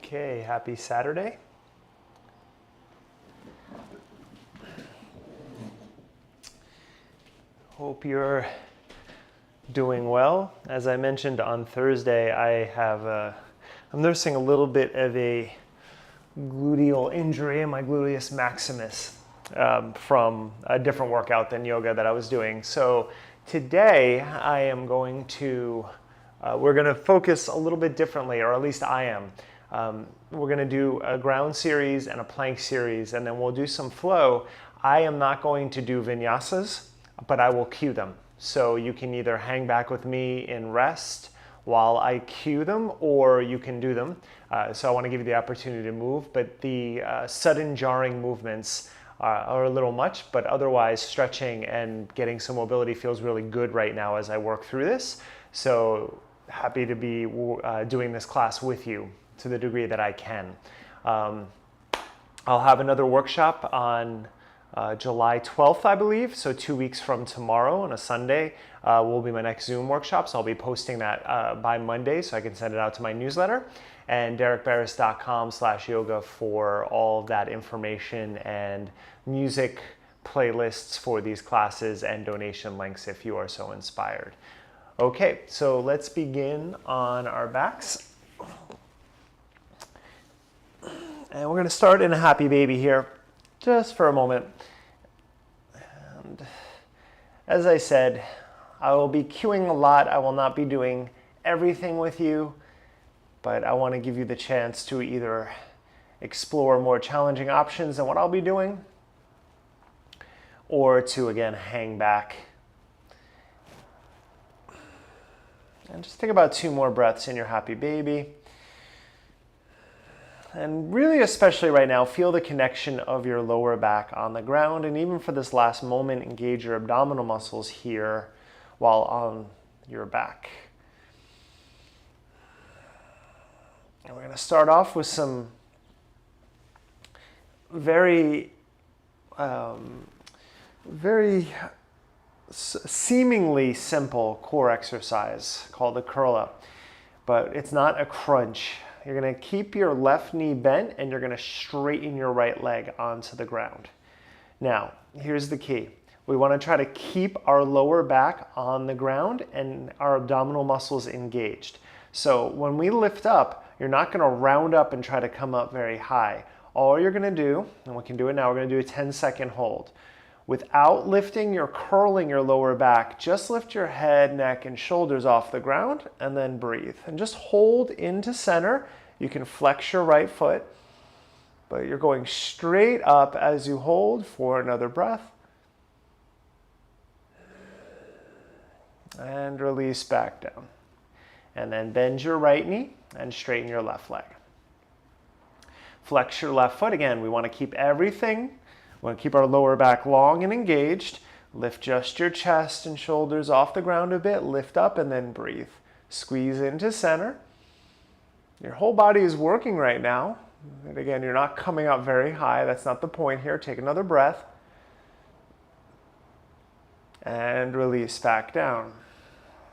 Okay, happy Saturday. Hope you're doing well. As I mentioned on Thursday, I'm nursing a little bit of a gluteal injury in my gluteus maximus from a different workout than yoga that I was doing. So today I am going to, we're going to focus a little bit differently, or at least I am. We're going to do a ground series and a plank series, and then we'll do some flow. I am not going to do vinyasas, but I will cue them. So you can either hang back with me in rest while I cue them, or you can do them. So I want to give you the opportunity to move, but the sudden jarring movements are a little much, but otherwise stretching and getting some mobility feels really good right now as I work through this. So happy to be doing this class with you to the degree that I can. I'll have another workshop on July 12th, I believe, so 2 weeks from tomorrow on a Sunday will be my next Zoom workshop, so I'll be posting that by Monday so I can send it out to my newsletter, and derekbarris.com/yoga for all of that information and music playlists for these classes and donation links if you are so inspired. Okay, so let's begin on our backs. And we're going to start in a happy baby here, just for a moment. And as I said, I will be cueing a lot. I will not be doing everything with you, but I want to give you the chance to either explore more challenging options than what I'll be doing, or to, again, hang back. And just take about 2 more breaths in your happy baby. And really, especially right now, feel the connection of your lower back on the ground. And even for this last moment, engage your abdominal muscles here while on your back. And we're going to start off with some very seemingly simple core exercise called a curl up. But it's not a crunch. You're going to keep your left knee bent and you're going to straighten your right leg onto the ground. Now, here's the key. We want to try to keep our lower back on the ground and our abdominal muscles engaged. So when we lift up, you're not going to round up and try to come up very high. All you're going to do, and we can do it now, we're going to do a 10-second hold. Without lifting or curling your lower back, just lift your head, neck, and shoulders off the ground and then breathe. And just hold into center. You can flex your right foot, but you're going straight up as you hold for another breath. And release back down. And then bend your right knee and straighten your left leg. Flex your left foot. Again, we want to keep everything. We want to keep our lower back long and engaged. Lift just your chest and shoulders off the ground a bit. Lift up and then breathe. Squeeze into center. Your whole body is working right now. And again, you're not coming up very high. That's not the point here. Take another breath. And release back down.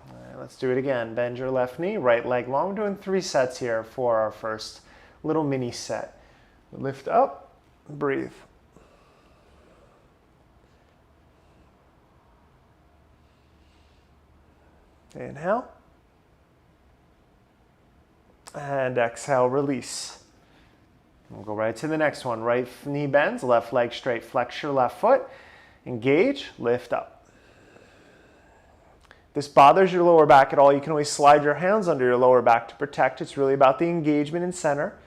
All right, let's do it again. Bend your left knee, right leg long. We're doing 3 sets here for our first little mini set. Lift up, breathe. Inhale. And exhale, release. We'll go right to the next one. Right knee bends, left leg straight. Flex your left foot. Engage, lift up. If this bothers your lower back at all, you can always slide your hands under your lower back to protect. It's really about the engagement in center.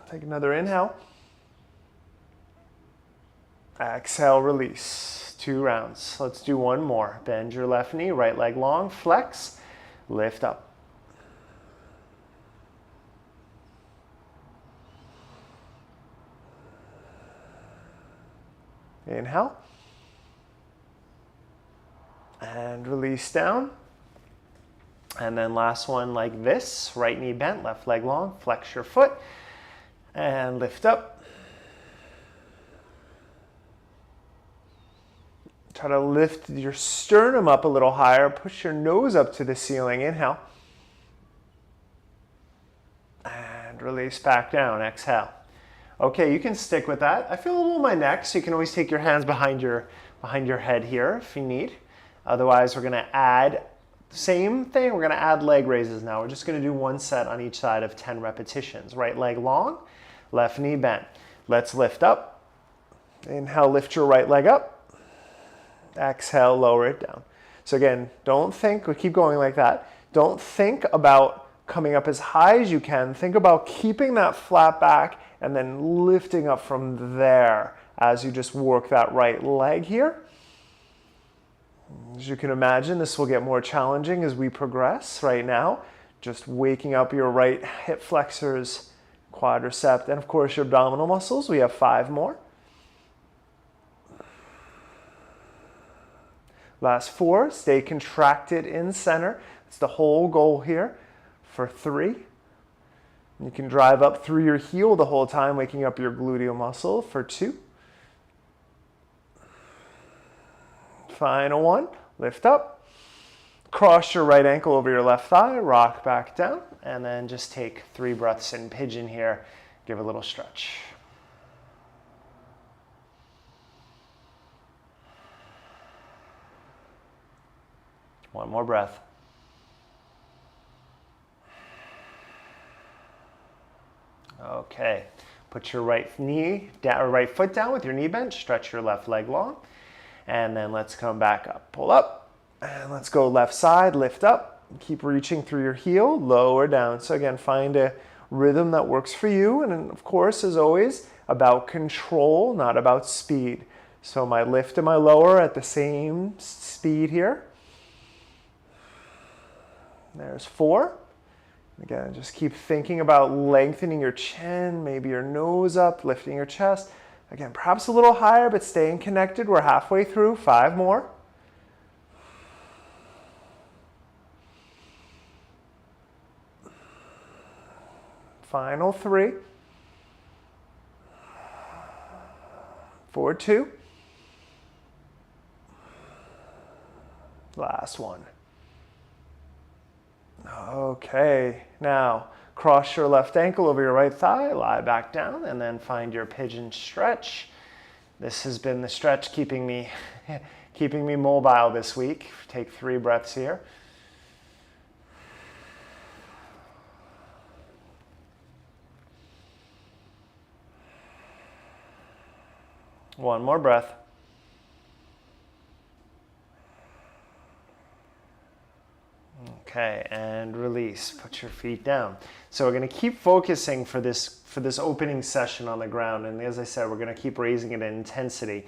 Take another inhale. Exhale, release. 2 rounds. Let's do one more. Bend your left knee, right leg long, flex, lift up. Inhale. And release down. And then last one like this. Right knee bent, left leg long, flex your foot, and lift up. Try to lift your sternum up a little higher. Push your nose up to the ceiling. Inhale. release back down, exhale. Okay, you can stick with that. I feel a little in my neck, so you can always take your hands behind your head here if you need. Otherwise, we're gonna add, same thing, we're gonna add leg raises now. We're just gonna do one set on each side of 10 repetitions. Right leg long, left knee bent. Let's lift up. Inhale, lift your right leg up. Exhale, lower it down. So again, don't think, we keep going like that. Don't think about coming up as high as you can. Think about keeping that flat back and then lifting up from there as you just work that right leg here. As you can imagine, this will get more challenging as we progress. Right now, just waking up your right hip flexors, quadricep, and of course your abdominal muscles. We have 5 more. Last 4, stay contracted in center. It's the whole goal here. For 3, you can drive up through your heel the whole time, waking up your gluteal muscle. For 2. Final 1, lift up. Cross your right ankle over your left thigh, rock back down, and then just take 3 breaths in pigeon here. Give a little stretch. One more breath. Okay, put your right knee down, or right foot down with your knee bent. Stretch your left leg long, and then let's come back up. Pull up, and let's go left side. Lift up. Keep reaching through your heel. Lower down. So again, find a rhythm that works for you, and of course, as always, about control, not about speed. So my lift and my lower at the same speed here. There's 4. Again, just keep thinking about lengthening your chin, maybe your nose up, lifting your chest. Again, perhaps a little higher, but staying connected. We're halfway through. 5 more. Final 3. For 2. Last 1. Okay, now cross your left ankle over your right thigh, lie back down, and then find your pigeon stretch. This has been the stretch keeping me mobile this week. Take 3 breaths here. One more breath. Okay, and release. Put your feet down. So we're going to keep focusing for this opening session on the ground, and as I said, we're going to keep raising it in intensity.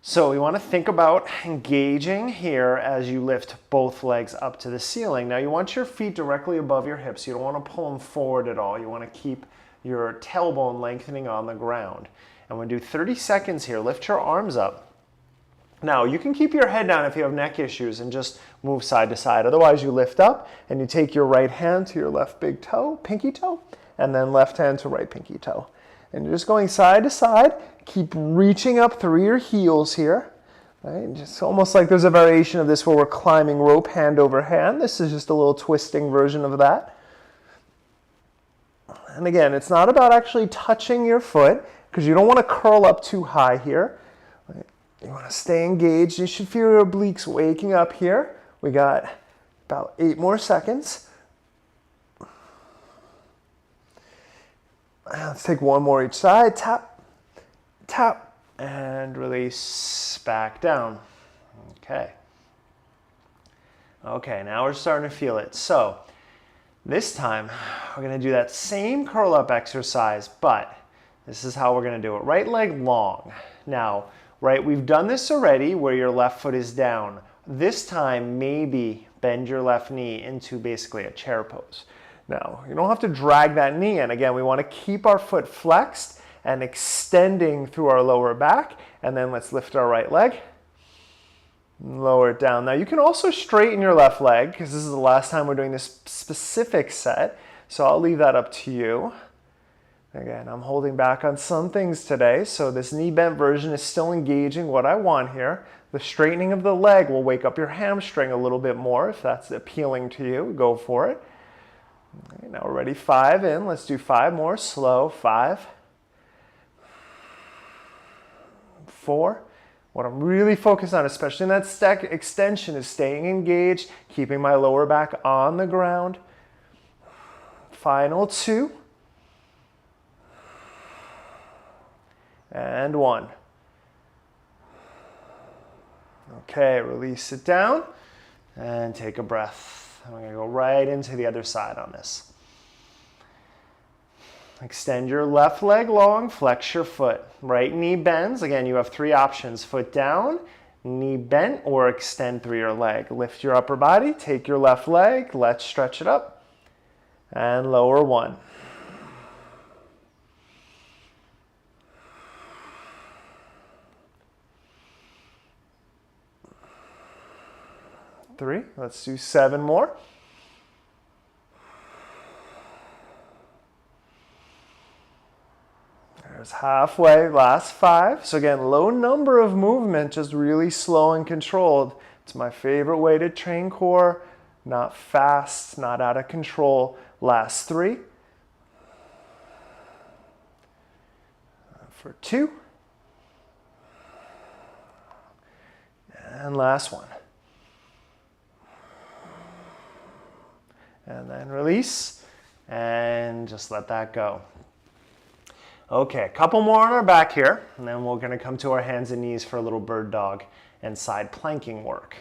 So we want to think about engaging here as you lift both legs up to the ceiling. Now you want your feet directly above your hips. You don't want to pull them forward at all. You want to keep your tailbone lengthening on the ground. And we're going to do 30 seconds here. Lift your arms up. Now, you can keep your head down if you have neck issues and just move side to side. Otherwise, you lift up and you take your right hand to your left big toe, pinky toe, and then left hand to right pinky toe. And you're just going side to side. Keep reaching up through your heels here. Right? Just almost like there's a variation of this where we're climbing rope hand over hand. This is just a little twisting version of that. And again, it's not about actually touching your foot because you don't want to curl up too high here. Right? You want to stay engaged. You should feel your obliques waking up here. We got about 8 more seconds. Let's take 1 more each side. Tap, tap, and release back down. Okay. Okay, now we're starting to feel it. So this time we're going to do that same curl up exercise, but this is how we're going to do it. Right leg long. Now, right, we've done this already where your left foot is down. This time, maybe bend your left knee into basically a chair pose. Now, you don't have to drag that knee in. Again, we want to keep our foot flexed and extending through our lower back. And then let's lift our right leg. Lower it down. Now, you can also straighten your left leg because this is the last time we're doing this specific set. So I'll leave that up to you. Again, I'm holding back on some things today, so this knee bent version is still engaging what I want here. The straightening of the leg will wake up your hamstring a little bit more. If that's appealing to you, go for it. Okay, now we're ready, 5 in. Let's do 5 more, slow. 5, 4. What I'm really focused on, especially in that stack extension, is staying engaged, keeping my lower back on the ground. Final 2. And 1. Okay, release it down and take a breath. I'm going to go right into the other side on this. Extend your left leg long, flex your foot. Right knee bends. Again, you have 3 options: foot down, knee bent, or extend through your leg. Lift your upper body, take your left leg, let's stretch it up, and lower 1. 3, let's do 7 more. There's halfway, last 5. So again, low number of movement, just really slow and controlled. It's my favorite way to train core, not fast, not out of control. Last 3. For 2. And last 1. And then release, and just let that go. Okay, a couple more on our back here, and then we're gonna come to our hands and knees for a little bird dog and side planking work.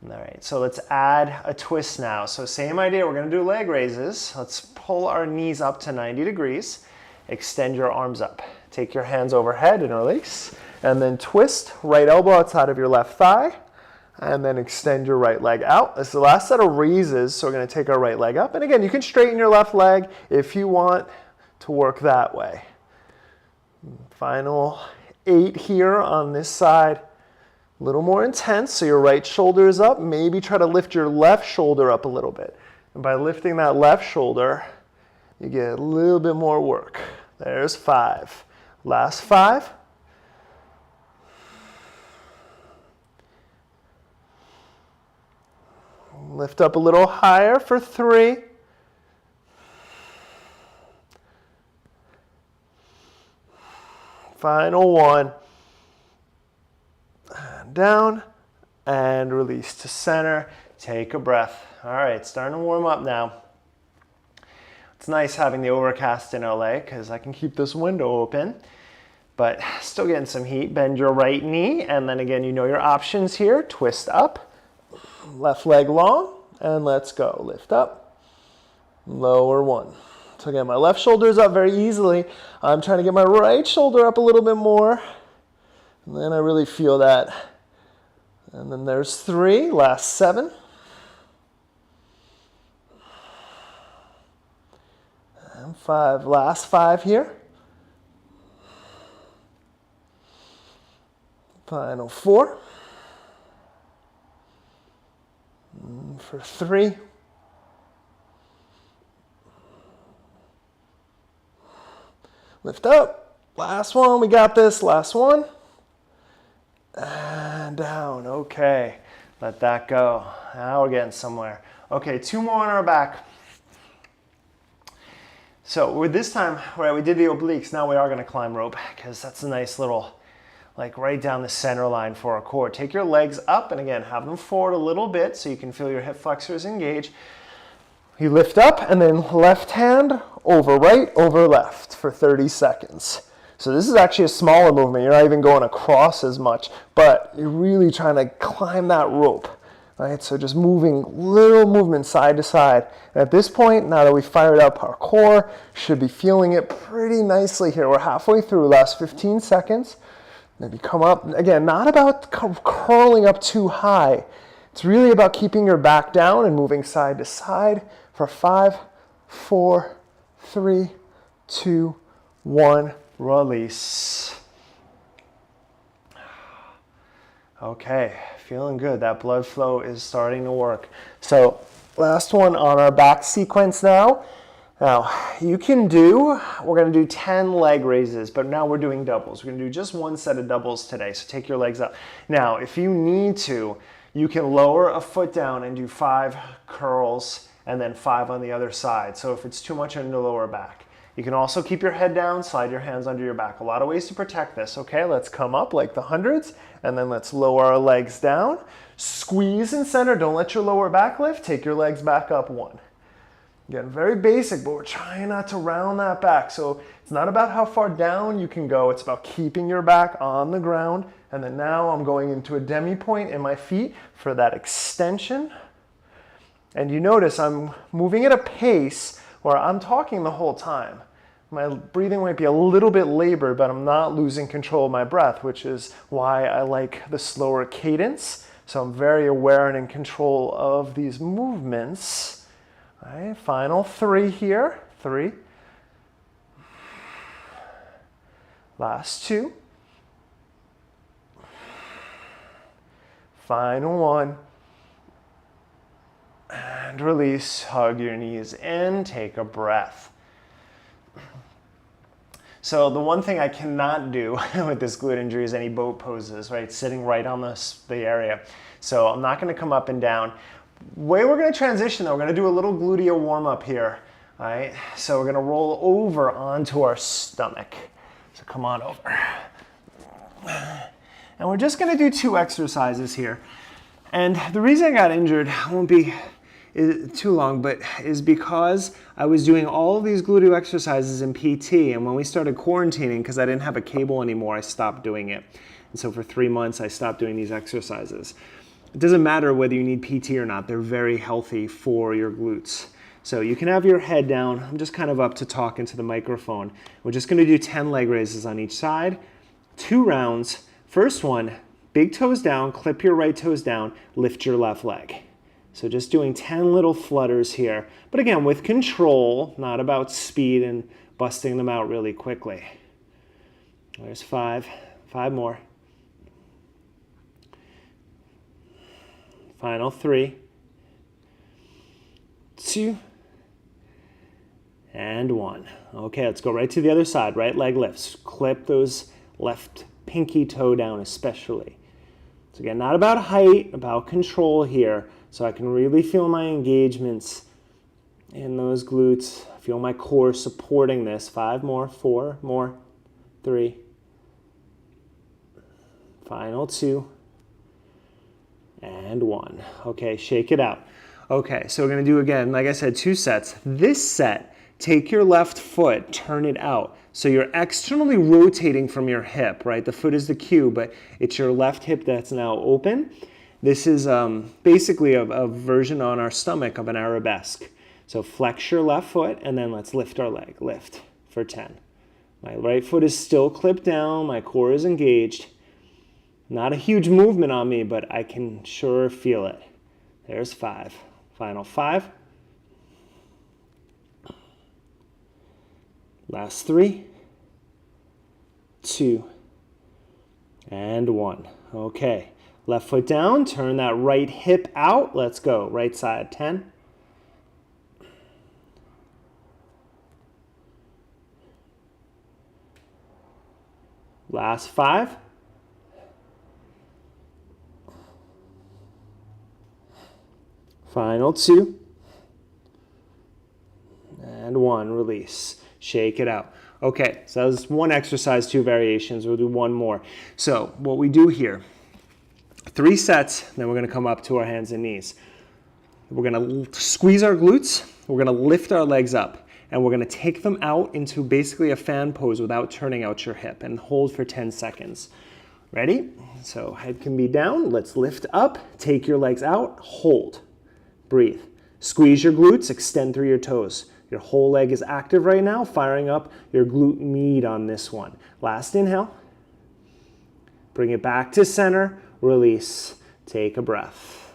All right, so let's add a twist now. So same idea, we're gonna do leg raises. Let's pull our knees up to 90 degrees. Extend your arms up. Take your hands overhead and release, and then twist, right elbow outside of your left thigh, and then extend your right leg out. This is the last set of raises, so we're gonna take our right leg up. And again, you can straighten your left leg if you want to work that way. Final 8 here on this side. A little more intense, so your right shoulder is up. Maybe try to lift your left shoulder up a little bit. And by lifting that left shoulder, you get a little bit more work. There's 5. Last 5. Lift up a little higher for 3. Final 1. And down and release to center. Take a breath. All right, starting to warm up now. It's nice having the overcast in LA because I can keep this window open, but still getting some heat. Bend your right knee, and then again, you know your options here. Twist up, left leg long, and let's go. Lift up, lower 1. So again, my left shoulder is up very easily. I'm trying to get my right shoulder up a little bit more, and then I really feel that. And then there's 3, last 7. And 5, last 5 here. Final 4. And for 3. Lift up. Last one, we got this. Last one. And down. Okay, let that go. Now we're getting somewhere. Okay, 2 more on our back. So with this time, right, we did the obliques. Now we are going to climb rope because that's a nice little, like right down the center line for our core. Take your legs up and again, have them forward a little bit so you can feel your hip flexors engage. You lift up and then left hand over right, over left for 30 seconds. So this is actually a smaller movement. You're not even going across as much, but you're really trying to climb that rope. Right, so just moving little movement side to side. And at this point, now that we fired up our core, should be feeling it pretty nicely here. We're halfway through, last 15 seconds. Maybe come up, again, not about curling up too high. It's really about keeping your back down and moving side to side for 5, 4, 3, 2, 1, release. Okay, feeling good. That blood flow is starting to work. So last one on our back sequence now. Now you can do, we're gonna do 10 leg raises, but now we're doing doubles. We're gonna do just 1 set of doubles today. So take your legs up. Now, if you need to, you can lower a foot down and do 5 curls and then 5 on the other side. So if it's too much on your lower back. You can also keep your head down, slide your hands under your back. A lot of ways to protect this, okay? Let's come up like the hundreds, and then let's lower our legs down. Squeeze in center, don't let your lower back lift. Take your legs back up, 1. Again, very basic, but we're trying not to round that back. So it's not about how far down you can go, it's about keeping your back on the ground. And then now I'm going into a demi-point in my feet for that extension. And you notice I'm moving at a pace where I'm talking the whole time. My breathing might be a little bit labored, but I'm not losing control of my breath, which is why I like the slower cadence. So I'm very aware and in control of these movements. All right, final 3 here. 3. Last 2. Final 1. And release, hug your knees in, take a breath. So the one thing I cannot do with this glute injury is any boat poses, right? Sitting right on the area. So I'm not gonna come up and down. Way we're gonna transition though, we're gonna do a little gluteal warm up here, all right? So we're gonna roll over onto our stomach. So come on over. And we're just gonna do 2 exercises here. And the reason I got injured won't be too long, but is because I was doing all of these gluteal exercises in PT, and when we started quarantining, because I didn't have a cable anymore, I stopped doing it. And so for 3 months, I stopped doing these exercises. It doesn't matter whether you need PT or not, they're very healthy for your glutes. So you can have your head down. I'm just kind of up to talk into the microphone. We're just gonna do 10 leg raises on each side, 2 rounds. First one, big toes down, clip your right toes down, lift your left leg. So just doing 10 little flutters here. But again, with control, not about speed and busting them out really quickly. There's 5. 5 more. Final 3. 2. And 1. Okay, let's go right to the other side. Right leg lifts. Clip those left pinky toe down especially. So again, not about height, about control here. So I can really feel my engagements in those glutes. Feel my core supporting this. 5 more, 4 more, 3. Final 2. And 1. Okay, shake it out. Okay, so we're gonna do again, like I said, 2 sets. This set, take your left foot, turn it out. So you're externally rotating from your hip, right? The foot is the cue, but it's your left hip that's now open. This is basically a version on our stomach of an arabesque. So flex your left foot, and then let's lift our leg. Lift for 10. My right foot is still clipped down. My core is engaged. Not a huge movement on me, but I can sure feel it. There's 5. Final 5. Last 3. 2. And 1. Okay. Left foot down, turn that right hip out. Let's go. Right side, 10. Last 5. Final 2. And 1, release. Shake it out. Okay, so that was 1 exercise, 2 variations. We'll do 1 more. So what we do here, 3 sets, then we're gonna come up to our hands and knees. We're gonna squeeze our glutes, we're gonna lift our legs up, and we're gonna take them out into basically a fan pose without turning out your hip, and hold for 10 seconds. Ready? So head can be down, let's lift up, take your legs out, hold, breathe. Squeeze your glutes, extend through your toes. Your whole leg is active right now, firing up your glute med on this one. Last inhale. Bring it back to center, release, take a breath.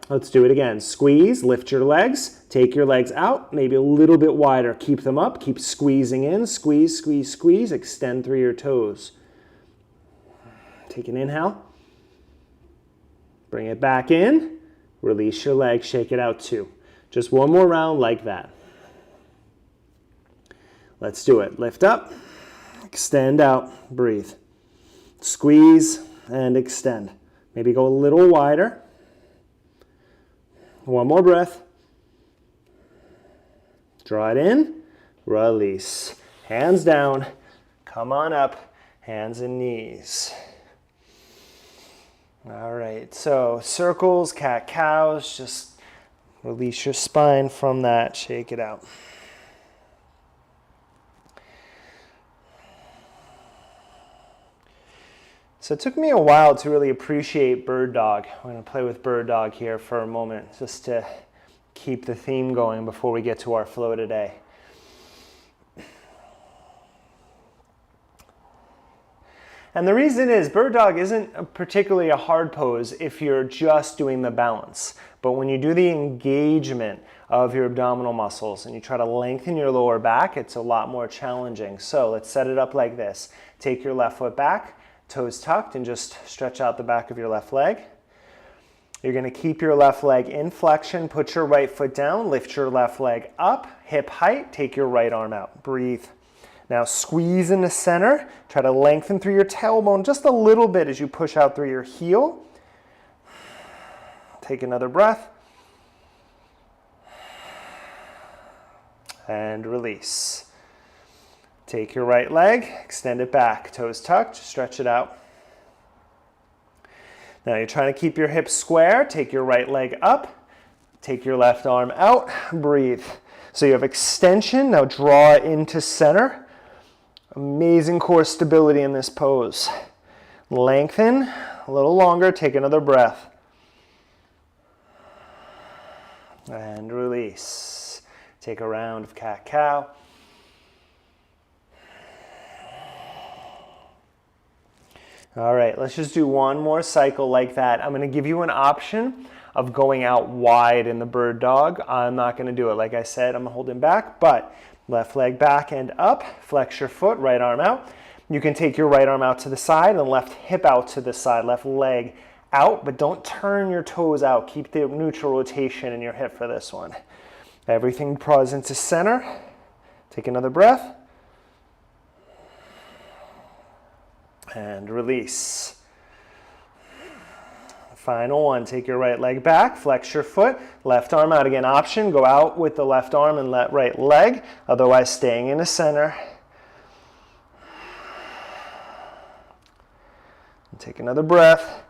Let's do it again. Squeeze, lift your legs, take your legs out, maybe a little bit wider. Keep them up, keep squeezing in, squeeze, squeeze, squeeze, extend through your toes. Take an inhale. Bring it back in, release your legs, shake it out 2. Just 1 more round like that. Let's do it. Lift up, extend out, breathe. Squeeze and extend. Maybe go a little wider. One more breath. Draw it in, release. Hands down, come on up, hands and knees. All right, so circles, cat-cows, just release your spine from that, shake it out. So it took me a while to really appreciate bird dog. I'm going to play with bird dog here for a moment, just to keep the theme going before we get to our flow today. And the reason is bird dog isn't particularly a hard pose if you're just doing the balance. But when you do the engagement of your abdominal muscles and you try to lengthen your lower back, it's a lot more challenging. So let's set it up like this. Take your left foot back, toes tucked, and just stretch out the back of your left leg. You're going to keep your left leg in flexion, put your right foot down, lift your left leg up, hip height, take your right arm out. Breathe. Now squeeze in the center, try to lengthen through your tailbone just a little bit as you push out through your heel. Take another breath. And release. Take your right leg, extend it back, toes tucked, stretch it out. Now you're trying to keep your hips square, take your right leg up, take your left arm out, breathe. So you have extension, now draw it into center. Amazing core stability in this pose. Lengthen, a little longer, take another breath. And release. Take a round of cat-cow. All right, let's just do one more cycle like that. I'm going to give you an option of going out wide in the bird dog. I'm not going to do it. Like I said, I'm holding back, but left leg back and up, flex your foot, right arm out. You can take your right arm out to the side and left hip out to the side, left leg out, but don't turn your toes out. Keep the neutral rotation in your hip for this one. Everything draws into center. Take another breath. And release. Final one, take your right leg back, flex your foot, left arm out again. Option, go out with the left arm and right leg, otherwise staying in the center. And take another breath.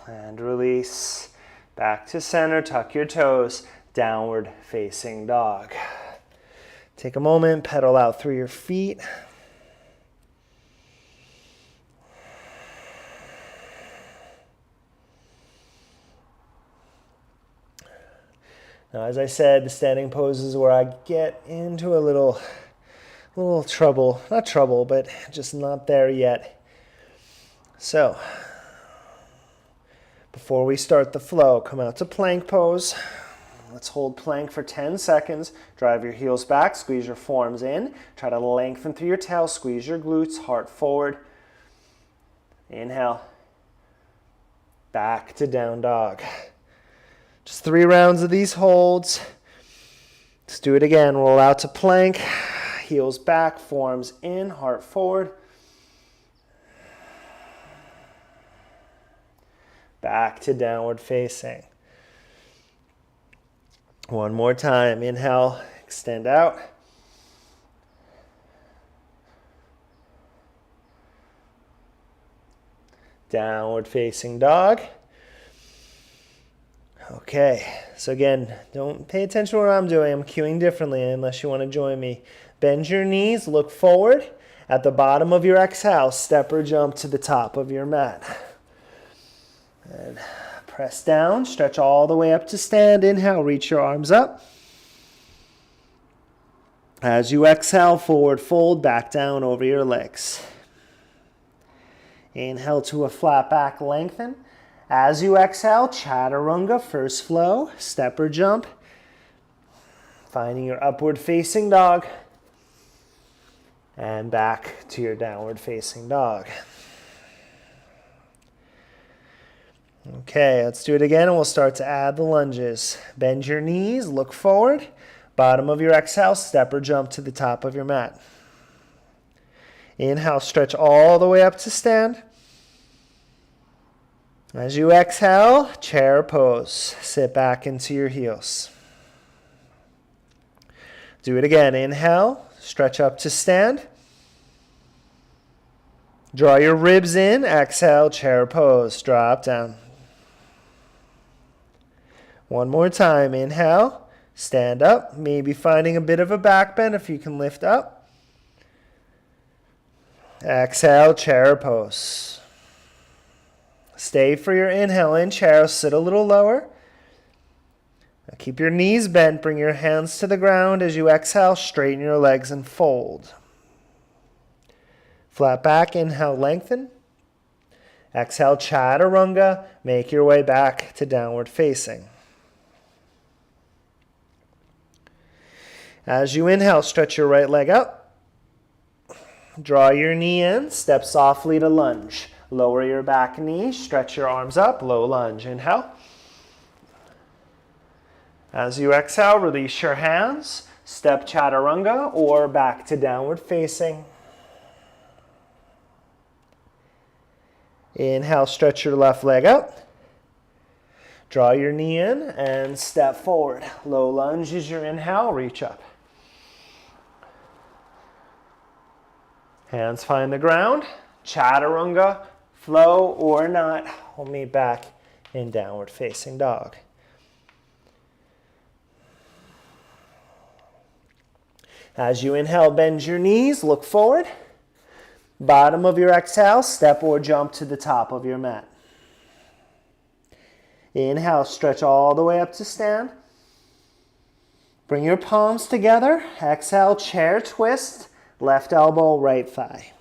And release. Back to center, tuck your toes, downward facing dog. Take a moment, pedal out through your feet. Now, as I said, the standing pose is where I get into a little trouble. Not trouble, but just not there yet. So, before we start the flow, come out to plank pose. Let's hold plank for 10 seconds. Drive your heels back, squeeze your forearms in. Try to lengthen through your tail, squeeze your glutes, heart forward. Inhale. Back to down dog. Just 3 rounds of these holds. Let's do it again. Roll out to plank. Heels back, forearms in, heart forward. Back to downward facing. One more time. Inhale, extend out. Downward facing dog. Okay, so again, don't pay attention to what I'm doing. I'm cueing differently unless you want to join me. Bend your knees, look forward. At the bottom of your exhale, step or jump to the top of your mat. And press down, stretch all the way up to stand. Inhale, reach your arms up. As you exhale, forward fold, back down over your legs. Inhale to a flat back lengthen. As you exhale, chaturanga, first flow, step or jump. Finding your upward facing dog. And back to your downward facing dog. Okay, let's do it again and we'll start to add the lunges. Bend your knees, look forward. Bottom of your exhale, step or jump to the top of your mat. Inhale, stretch all the way up to stand. As you exhale, chair pose. Sit back into your heels. Do it again. Inhale, stretch up to stand. Draw your ribs in. Exhale, chair pose. Drop down. One more time. Inhale, stand up. Maybe finding a bit of a back bend if you can lift up. Exhale, chair pose. Stay for your inhale in chair. Sit a little lower. Now keep your knees bent. Bring your hands to the ground. As you exhale, straighten your legs and fold. Flat back. Inhale, lengthen. Exhale, chaturanga. Make your way back to downward facing. As you inhale, stretch your right leg up. Draw your knee in. Step softly to lunge. Lower your back knee. Stretch your arms up. Low lunge. Inhale. As you exhale, release your hands. Step chaturanga or back to downward facing. Inhale, stretch your left leg up. Draw your knee in and step forward. Low lunge is your inhale. Reach up. Hands find the ground. Chaturanga, flow or not. We'll meet back in downward facing dog. As you inhale, bend your knees, look forward. Bottom of your exhale, step or jump to the top of your mat. Inhale, stretch all the way up to stand. Bring your palms together. Exhale, chair twist. Left elbow, right thigh.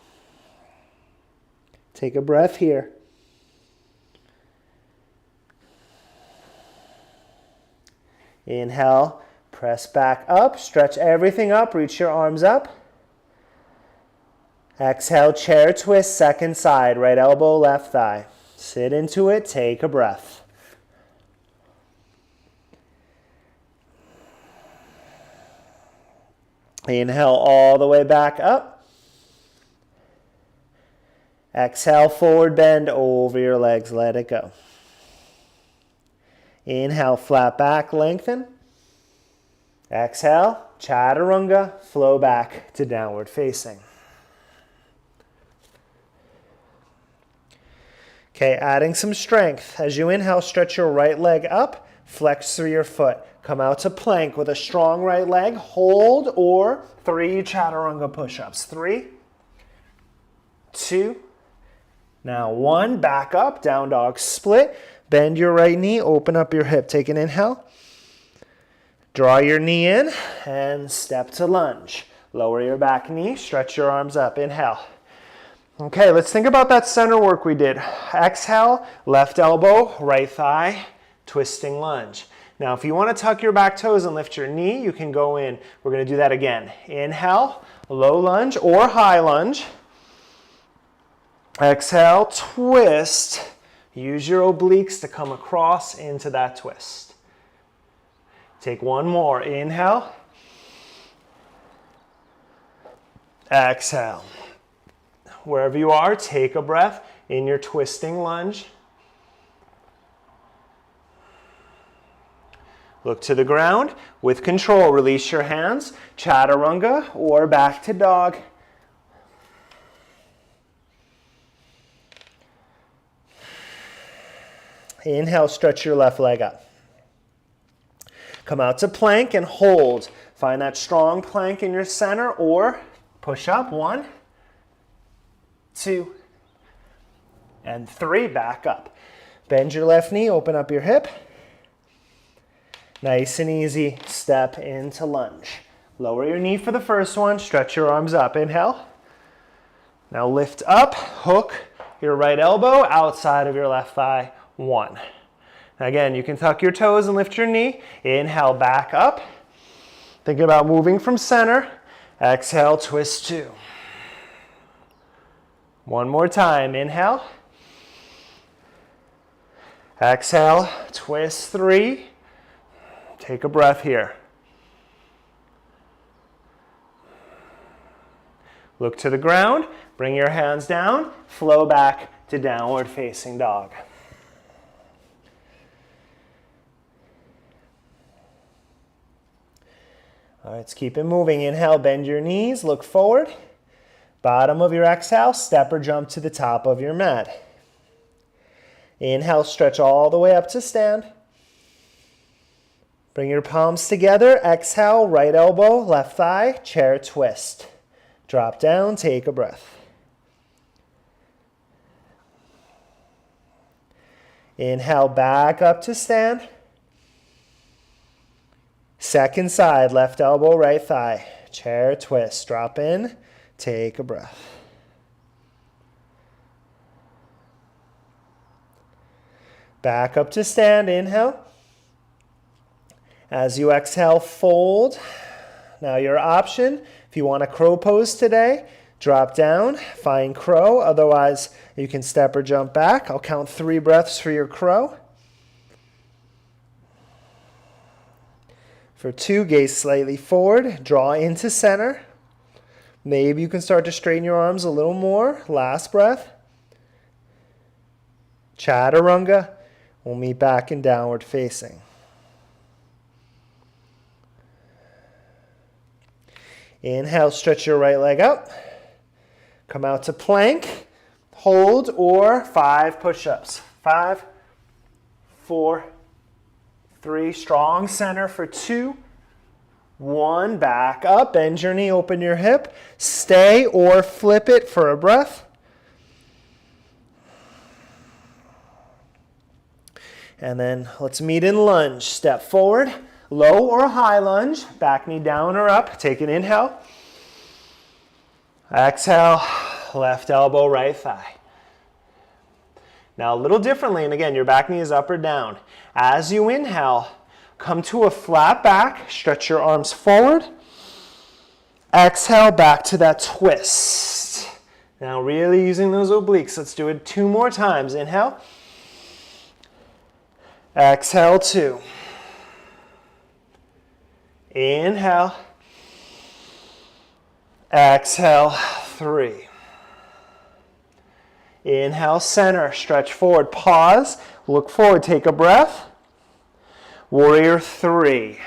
Take a breath here. Inhale, press back up, stretch everything up, reach your arms up. Exhale, chair twist, second side, right elbow, left thigh. Sit into it, take a breath. Inhale all the way back up. Exhale, forward bend over your legs, let it go. Inhale, flat back, lengthen. Exhale, chaturanga, flow back to downward facing. Okay, adding some strength. As you inhale, stretch your right leg up, flex through your foot. Come out to plank with a strong right leg. Hold or 3 chaturanga push-ups. 3, 2, now 1. Back up, down dog split. Bend your right knee, open up your hip. Take an inhale. Draw your knee in and step to lunge. Lower your back knee, stretch your arms up. Inhale. Okay, let's think about that center work we did. Exhale, left elbow, right thigh, twisting lunge. Now, if you want to tuck your back toes and lift your knee, you can go in. We're going to do that again. Inhale, low lunge or high lunge. Exhale, twist. Use your obliques to come across into that twist. Take one more. Inhale. Exhale. Wherever you are, take a breath in your twisting lunge. Look to the ground. With control, release your hands. Chaturanga or back to dog. Inhale, stretch your left leg up. Come out to plank and hold. Find that strong plank in your center or push up. 1, 2, and 3. Back up. Bend your left knee, open up your hip. Nice and easy, step into lunge. Lower your knee for the first one, stretch your arms up. Inhale. Now lift up, hook your right elbow outside of your left thigh. 1. Again, you can tuck your toes and lift your knee. Inhale, back up. Think about moving from center. Exhale, twist 2. One more time. Inhale. Exhale, twist 3. Take a breath here. Look to the ground. Bring your hands down. Flow back to downward facing dog. All right, let's keep it moving. Inhale, bend your knees, look forward. Bottom of your exhale, step or jump to the top of your mat. Inhale, stretch all the way up to stand. Bring your palms together. Exhale, right elbow, left thigh, chair twist. Drop down, take a breath. Inhale, back up to stand. Second side, left elbow, right thigh, chair twist. Drop in, take a breath. Back up to stand, inhale. As you exhale, fold. Now your option, if you want a crow pose today, drop down, find crow. Otherwise, you can step or jump back. I'll count 3 breaths for your crow. For 2, gaze slightly forward, draw into center. Maybe you can start to straighten your arms a little more. Last breath. Chaturanga. We'll meet back in downward facing. Inhale, stretch your right leg up. Come out to plank. Hold or 5 push-ups. 5, 4, 3. Strong center for 2. 1. Back up. Bend your knee, open your hip. Stay or flip it for a breath. And then let's meet in lunge. Step forward, low or high lunge, back knee down or up. Take an inhale. Exhale, left elbow, right thigh. Now a little differently, and again, your back knee is up or down. As you inhale, come to a flat back, stretch your arms forward. Exhale, back to that twist. Now really using those obliques. Let's do it 2 more times. Inhale. Exhale, 2. Inhale. Exhale, 3. Inhale, center, stretch forward, pause, look forward, take a breath. Warrior 3.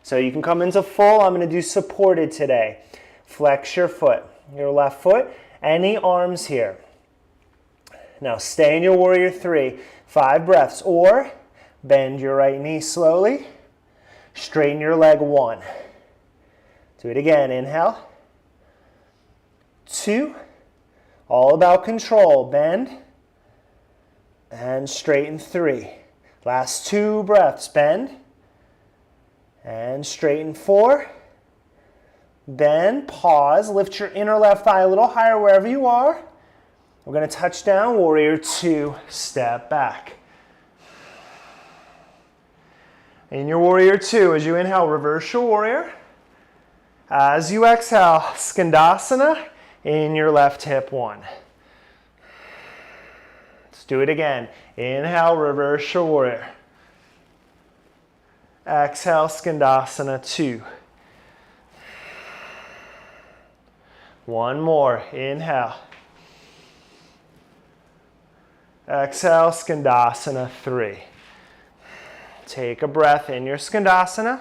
So you can come into full. I'm going to do supported today. Flex your foot, your left foot, any arms here. Now stay in your warrior 3. 5 breaths, or bend your right knee slowly. Straighten your leg 1. Do it again. Inhale. 2. All about control. Bend. And straighten 3. Last 2 breaths. Bend. And straighten 4. Bend. Pause. Lift your inner left thigh a little higher wherever you are. We're going to touch down. Warrior 2. Step back. In your warrior 2, as you inhale, reverse your warrior. As you exhale, skandasana in your left hip 1. Let's do it again. Inhale, reverse your warrior. Exhale, skandasana 2. 1 more. Inhale. Exhale, skandasana 3. Take a breath in your skandasana.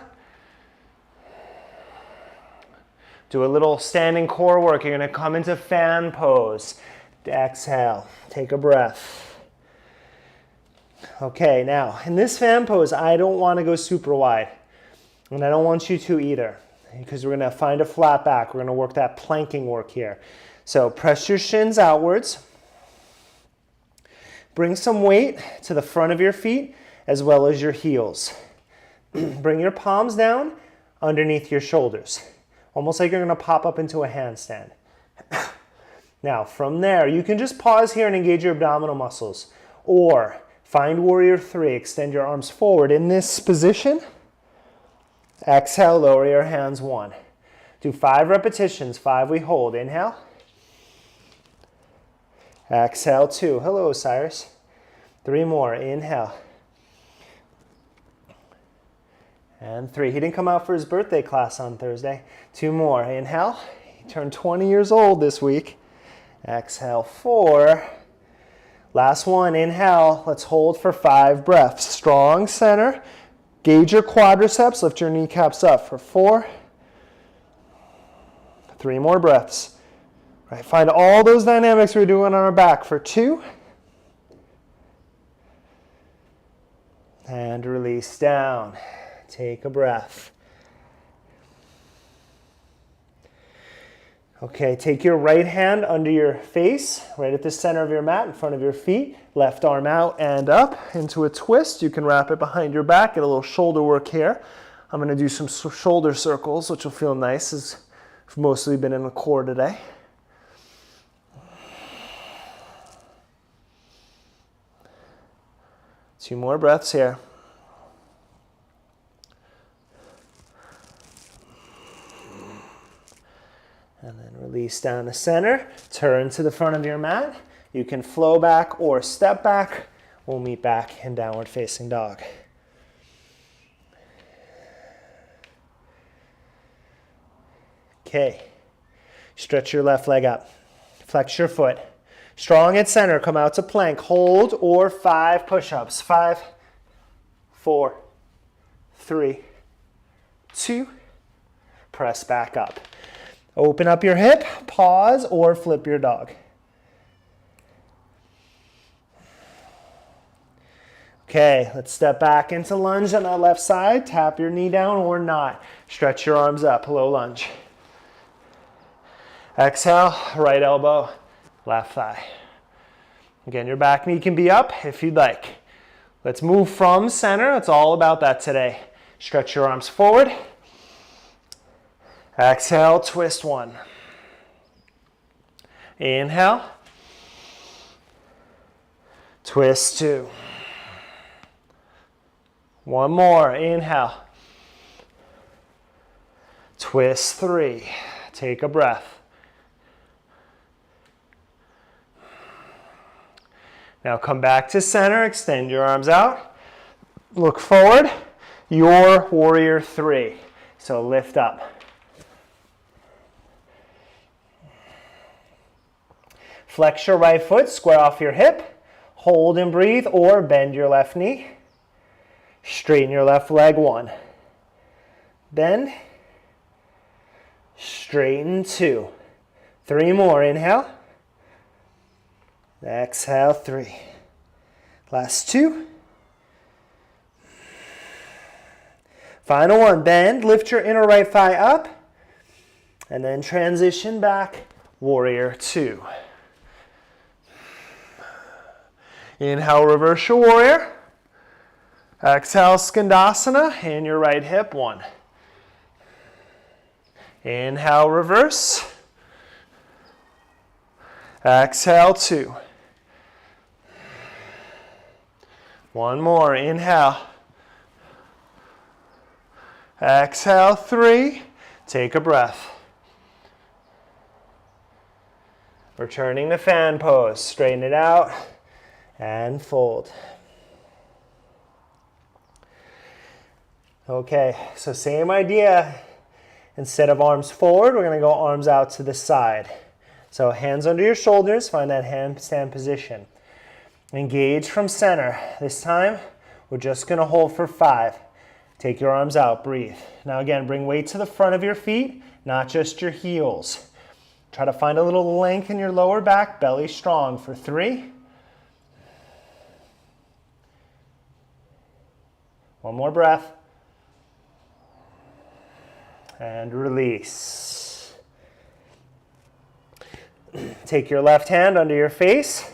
Do a little standing core work. You're going to come into fan pose. Exhale. Take a breath. Okay, now in this fan pose, I don't want to go super wide. And I don't want you to either, because we're going to find a flat back. We're going to work that planking work here. So press your shins outwards. Bring some weight to the front of your feet as well as your heels. Bring your palms down underneath your shoulders, almost like you're going to pop up into a handstand. Now, from there, you can just pause here and engage your abdominal muscles, or find warrior 3. Extend your arms forward in this position. Exhale, lower your hands 1. Do 5 repetitions. 5 we hold. Inhale. Exhale, 2. Hello, Cyrus. 3 more. Inhale. And 3. He didn't come out for his birthday class on Thursday. 2 more. Inhale. He turned 20 years old this week. Exhale, 4. Last one. Inhale. Let's hold for 5 breaths. Strong center. Gauge your quadriceps. Lift your kneecaps up for 4, 3 more breaths. Right, find all those dynamics we're doing on our back for 2. And release down. Take a breath. Okay, take your right hand under your face, right at the center of your mat, in front of your feet. Left arm out and up into a twist. You can wrap it behind your back, get a little shoulder work here. I'm going to do some shoulder circles, which will feel nice, as I've mostly been in the core today. Two more breaths here. And then release down to center. Turn to the front of your mat. You can flow back or step back. We'll meet back in downward facing dog. Okay. Stretch your left leg up. Flex your foot. Strong at center. Come out to plank. Hold or 5 push-ups. 5, 4, 3, 2. Press back up. Open up your hip, pause, or flip your dog. Okay, let's step back into lunge on that left side. Tap your knee down or not. Stretch your arms up, low lunge. Exhale, right elbow, left thigh. Again, your back knee can be up if you'd like. Let's move from center. It's all about that today. Stretch your arms forward. Exhale, twist 1. Inhale. Twist 2. One more. Inhale. Twist 3. Take a breath. Now come back to center. Extend your arms out. Look forward. Your warrior 3. So lift up. Flex your right foot, square off your hip, hold and breathe, or bend your left knee. Straighten your left leg, 1. Bend. Straighten, 2. 3 more, inhale. Exhale, 3. Last 2. Final 1, bend, lift your inner right thigh up, and then transition back, warrior 2. Inhale, reverse your warrior. Exhale, Skandasana, in your right hip, 1. Inhale, reverse. Exhale, 2. One more, inhale. Exhale, 3. Take a breath. Returning to fan pose. Straighten it out and fold. Okay, so same idea. Instead of arms forward, we're going to go arms out to the side. So hands under your shoulders, find that handstand position. Engage from center. This time, we're just going to hold for 5. Take your arms out, breathe. Now again, bring weight to the front of your feet, not just your heels. Try to find a little length in your lower back, belly strong for 3. One more breath. And release. Take your left hand under your face.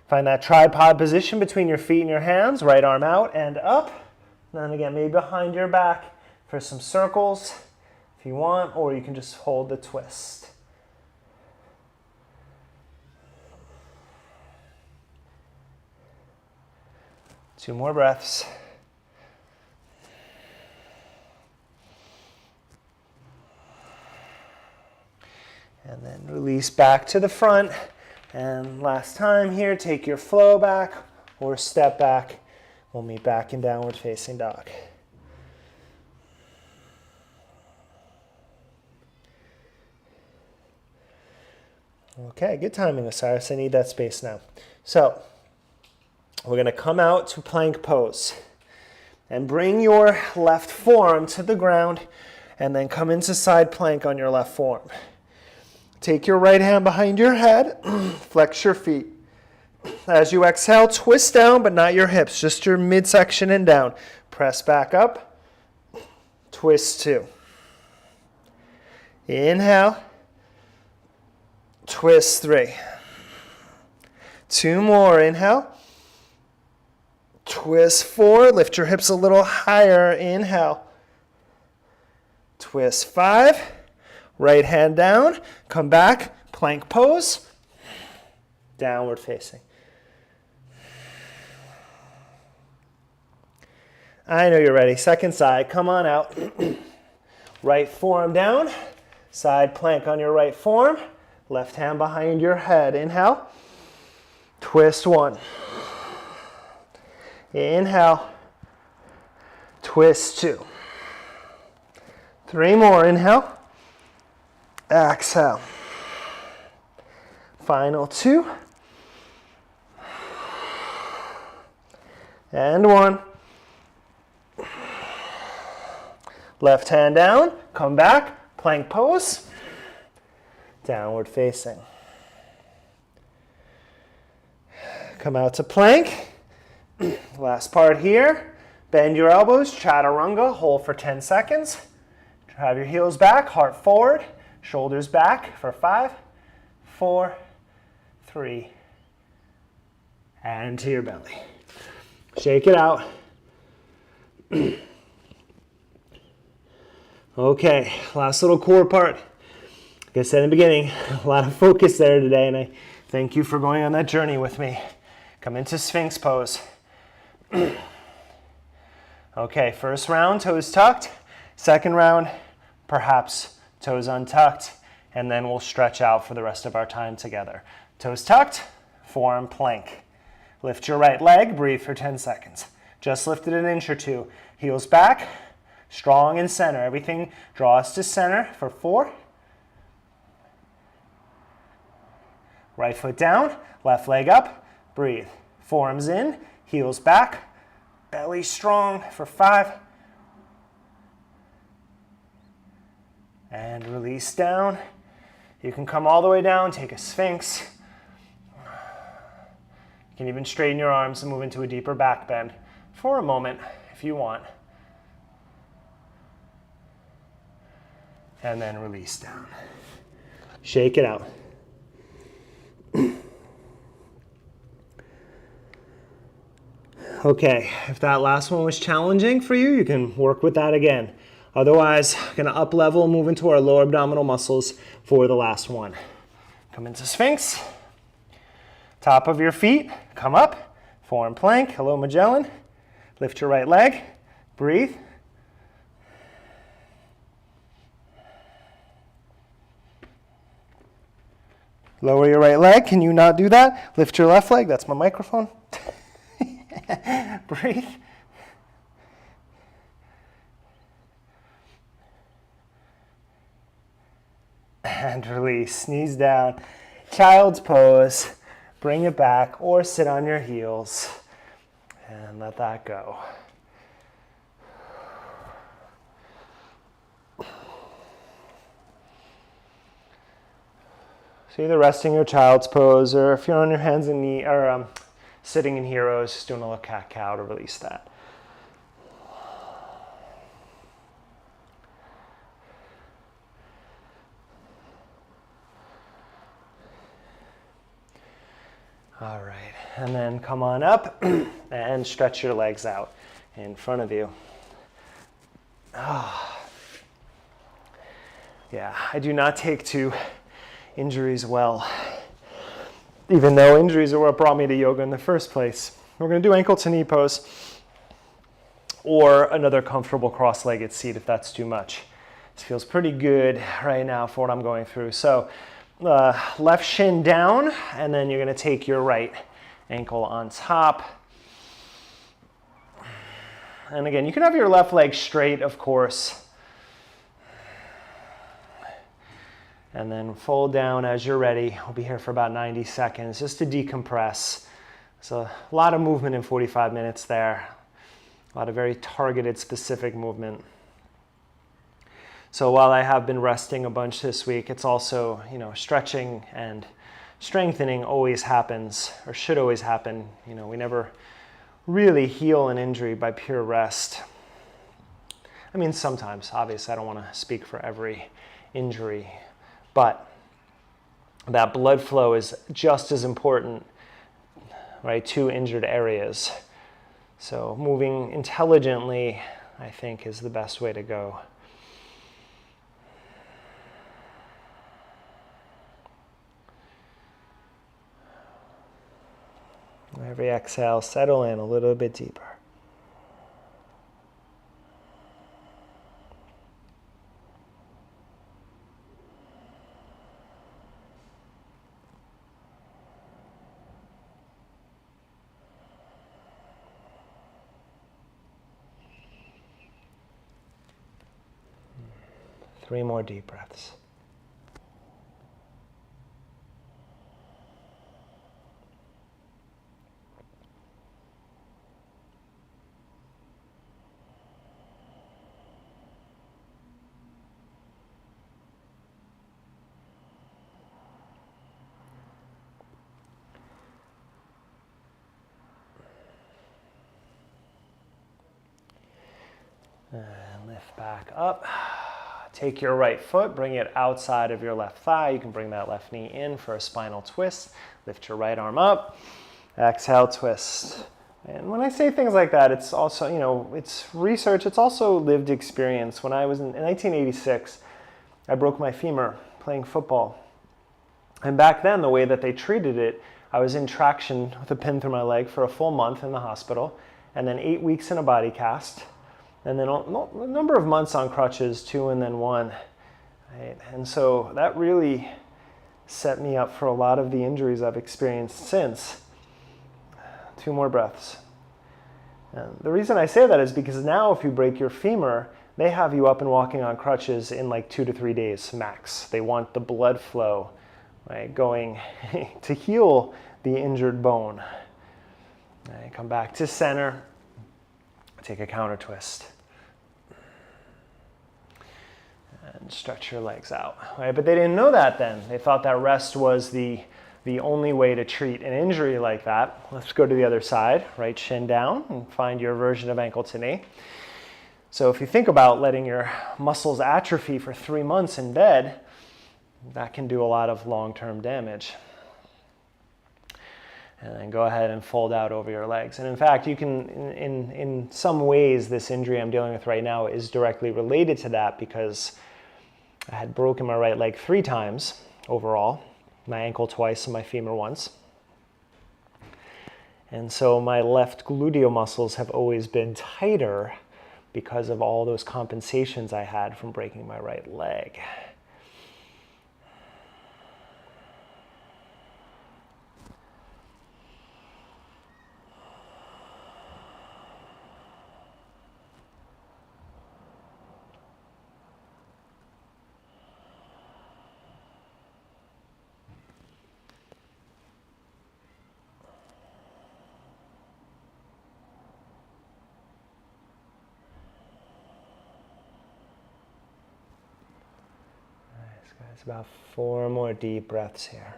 Find that tripod position between your feet and your hands. Right arm out and up. And then again, maybe behind your back for some circles if you want, or you can just hold the twist. Two more breaths. And then release back to the front. And last time here, take your flow back or step back. We'll meet back in downward facing dog. Okay, good timing, Osiris. I need that space now. So we're going to come out to plank pose. And bring your left forearm to the ground and then come into side plank on your left forearm. Take your right hand behind your head, flex your feet. As you exhale, twist down, but not your hips, just your midsection and down. Press back up, twist 2. Inhale, twist 3. 2 more, inhale. Twist 4, lift your hips a little higher, inhale. Twist 5, right hand down, come back, plank pose, downward facing. I know you're ready. Second side, come on out. Right forearm down, side plank on your right forearm, left hand behind your head. Inhale, twist 1. Inhale, twist 2. 3 more, inhale, exhale. Final 2. And 1. Left hand down, come back, plank pose, downward facing. Come out to plank. Last part here. Bend your elbows, chaturanga, hold for 10 seconds. Have your heels back, heart forward, shoulders back for 5, 4, 3, and to your belly. Shake it out. Okay, last little core part. Like I said in the beginning, a lot of focus there today, and I thank you for going on that journey with me. Come into Sphinx pose. Okay, first round, toes tucked. Second round, perhaps toes untucked, and then we'll stretch out for the rest of our time together. Toes tucked, forearm plank. Lift your right leg, breathe for 10 seconds. Just lifted an inch or 2. Heels back, strong in center. Everything draws to center for 4. Right foot down, left leg up, breathe. Forearms in, heels back, belly strong for 5. And release down. You can come all the way down, take a Sphinx. You can even straighten your arms and move into a deeper back bend for a moment if you want. And then release down. Shake it out. Okay, if that last one was challenging for you, you can work with that again. Otherwise, gonna up level, move into our lower abdominal muscles for the last one. Come into Sphinx. Top of your feet, come up. Forearm plank, hello Magellan. Lift your right leg, breathe. Lower your right leg, can you not do that? Lift your left leg, that's my microphone. Breathe. And release, knees down. Child's pose, bring it back or sit on your heels and let that go. So either resting your child's pose, or if you're on your hands and knees, or sitting in heroes, just doing a little cat-cow to release that. All right, and then come on up and stretch your legs out in front of you. Oh. Yeah, I do not take to injuries well, even though injuries are what brought me to yoga in the first place. We're going to do ankle to knee pose or another comfortable cross-legged seat if that's too much. This feels pretty good right now for what I'm going through. So left shin down, and then you're going to take your right ankle on top. And again, you can have your left leg straight, of course. And then fold down as you're ready. We'll be here for about 90 seconds just to decompress. So a lot of movement in 45 minutes there. A lot of very targeted, specific movement. So while I have been resting a bunch this week, it's also, stretching and strengthening always happens, or should always happen. We never really heal an injury by pure rest. I mean, sometimes, obviously, I don't want to speak for every injury, but that blood flow is just as important, right, to injured areas. So moving intelligently, I think, is the best way to go. Every exhale, settle in a little bit deeper. Three more deep breaths. And lift back up. Take your right foot, bring it outside of your left thigh. You can bring that left knee in for a spinal twist. Lift your right arm up. Exhale, twist. And when I say things like that, it's also, it's research. It's also lived experience. When I was in 1986, I broke my femur playing football. And back then, the way that they treated it, I was in traction with a pin through my leg for a full month in the hospital, and then 8 weeks in a body cast. And then a number of months on crutches, 2 and then 1. Right? And so that really set me up for a lot of the injuries I've experienced since. 2 more breaths. And the reason I say that is because now if you break your femur, they have you up and walking on crutches in like 2 to 3 days max. They want the blood flow, right, going to heal the injured bone. Right, come back to center. Take a counter twist. And stretch your legs out, right? But they didn't know that then. They thought that rest was the only way to treat an injury like that. Let's go to the other side, right shin down, and find your version of ankle to knee. So if you think about letting your muscles atrophy for 3 months in bed, that can do a lot of long-term damage. And then go ahead and fold out over your legs. And in fact, you can, in some ways, this injury I'm dealing with right now is directly related to that because I had broken my right leg 3 times overall, my ankle twice and my femur once. And so my left gluteal muscles have always been tighter because of all those compensations I had from breaking my right leg. It's about 4 more deep breaths here.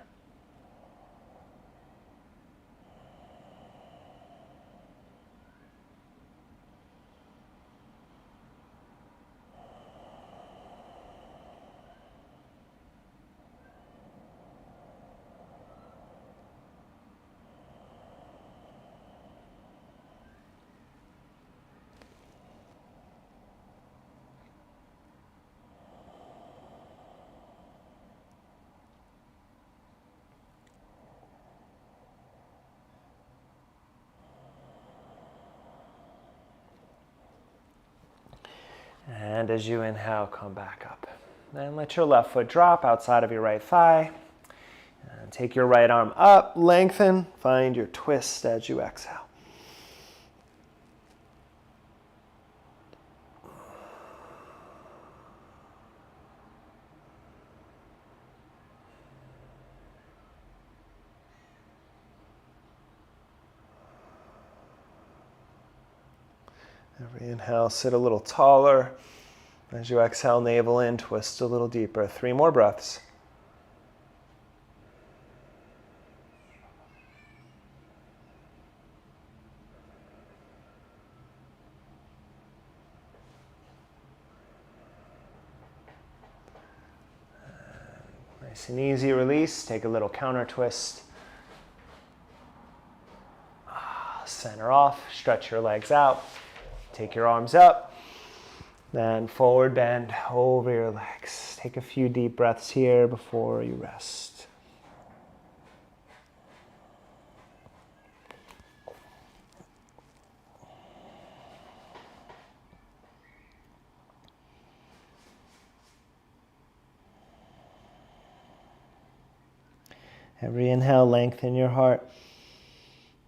And as you inhale, come back up. Then let your left foot drop outside of your right thigh. And take your right arm up, lengthen, find your twist as you exhale. Every inhale, sit a little taller. As you exhale, navel in, twist a little deeper. 3 more breaths. Nice and easy release. Take a little counter twist. Center off, stretch your legs out. Take your arms up. Then forward bend over your legs. Take a few deep breaths here before you rest. Every inhale, lengthen your heart.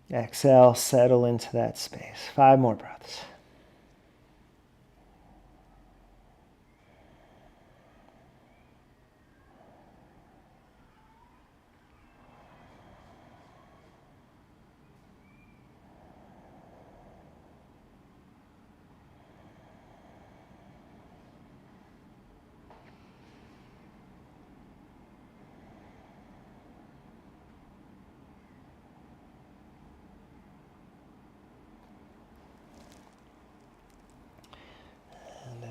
Exhale, settle into that space. 5 more breaths.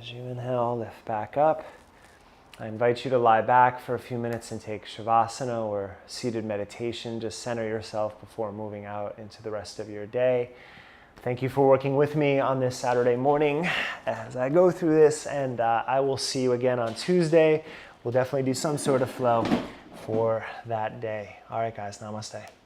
As you inhale, lift back up. I invite you to lie back for a few minutes and take Shavasana or seated meditation. Just center yourself before moving out into the rest of your day. Thank you for working with me on this Saturday morning as I go through this, and I will see you again on Tuesday. We'll definitely do some sort of flow for that day. All right, guys, namaste.